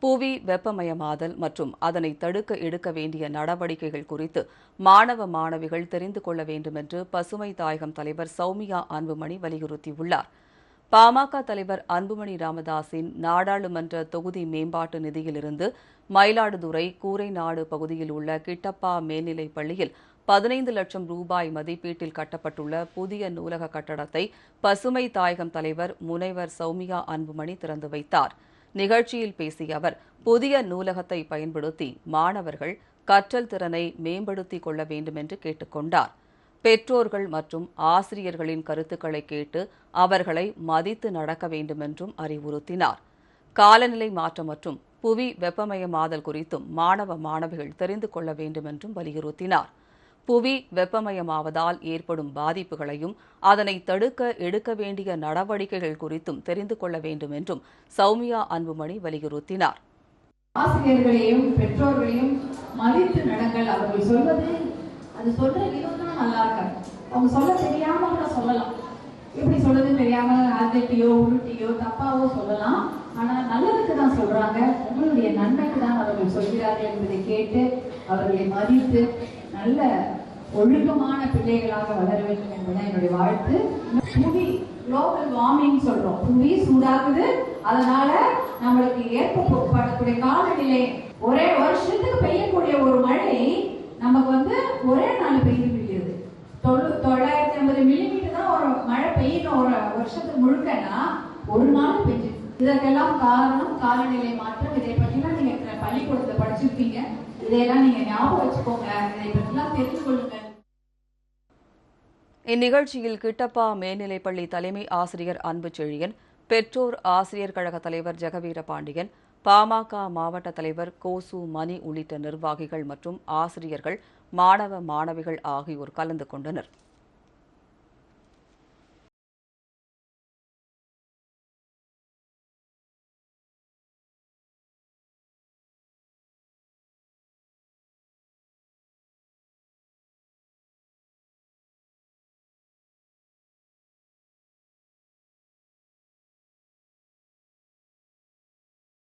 புவி வெப்பமயமாதல் மற்றும் அதனை தடுக்க எடுக்க வேண்டிய நடவடிக்கைகள் குறித்து மாணவ மாணவிகள் தெரிந்து கொள்ள வேண்டும் என்று பசுமை தாயகம் தலைவர் சௌமியா அன்புமணி வலியுறுத்தியுள்ளார். பாமக தலைவர் அன்புமணி ராமதாஸின் நாடாளுமன்ற தொகுதி மேம்பாட்டு நிதியிலிருந்து மயிலாடுதுறை கூரைநாடு பகுதியில் உள்ள கிட்டப்பா மேல்நிலைப் பள்ளியில் 15 லட்சம் ரூபாய் மதிப்பீட்டில் கட்டப்பட்டுள்ள புதிய நூலக கட்டடத்தை பசுமை தாயகம் தலைவர் முனைவர் சௌமியா அன்புமணி திறந்து வைத்தார். நிகழ்ச்சியில் பேசிய அவர், புதிய நூலகத்தை பயன்படுத்தி மாணவர்கள் கற்றல் திறனை மேம்படுத்திக் கொள்ள வேண்டும் என்று கேட்டுக் கொண்டார். பெற்றோர்கள் மற்றும் ஆசிரியர்களின் கருத்துக்களை கேட்டு அவர்களை மதித்து நடக்க வேண்டும் என்றும் அறிவுறுத்தினார். காலநிலை மாற்றம் மற்றும் புவி வெப்பமயமாதல் குறித்தும் மாணவ மாணவிகள் தெரிந்து கொள்ள வேண்டும் என்றும் வலியுறுத்தினார். புவி வெப்பமயமாவதால் ஏற்படும் பாதிப்புகளையும் அதனை தடுக்க எடுக்க வேண்டிய நடவடிக்கைகள் குறித்தும் தெரிந்து கொள்ள வேண்டும் என்றும் சௌமியா அன்புமணி வலியுறுத்தினார். ஆசிரியர்களையும் பெற்றோர்களையும் மதித்து நடங்கள். அவர்கள் சொல்வது அது சொல்ற விதம் தான் நல்லா இருக்காது. அவங்க சொல்ல தெரியாம கூட சொல்லலாம். எப்படி சொல்றதுன்னு தெரியாம அதட்டியோ உருட்டியோ தப்பாவோ சொல்லலாம். ஆனா நல்லதுக்கு தான் சொல்றாங்க, உங்களுடைய நன்மைக்கு தான் அவர்கள் சொல்கிறார்கள் என்பதை கேட்டு அவர்களை மதித்து நல்ல ஒழுக்கமான பிள்ளைகளாக வளர வேண்டும் என்பதுதான் என்னுடைய வாழ்த்து. புவி குளோபல் வார்மிங் சொல்றோம், புவி சூடாகுது. அதனால நம்மளுக்கு ஏற்படக்கூடிய காலநிலை ஒரே வருஷத்துக்கு பெய்யக்கூடிய ஒரு மழை நமக்கு ஒரே நாள் பெய்து முடியுது. 950 மில்லிமீட்டர் தான் ஒரு மழை பெய்யணும் ஒரு வருஷத்துக்கு முழுக்கன்னா ஒரு நாள் பெய்யுது. இதற்கெல்லாம் காரணம் காலநிலை மாற்றம். இதை பற்றிலாம் நீங்க பள்ளிக்கூடத்துல படிச்சிருப்பீங்க. இதையெல்லாம் நீங்க ஞாபகம் வச்சுக்கோங்க. இதை பற்றிலாம் தெரிந்து கொள்ளுங்க. இந்நிகழ்ச்சியில் கிட்டப்பா மேல்நிலைப்பள்ளி தலைமை ஆசிரியர் அன்பு செழியன், பெற்றோர் ஆசிரியர் கழக தலைவர் ஜெகவீர பாண்டியன், பாமக மாவட்ட தலைவர் கோசு மணி உள்ளிட்ட நிர்வாகிகள் மற்றும் ஆசிரியர்கள், மாணவ மாணவிகள் ஆகியோர் கலந்து கொண்டனர்.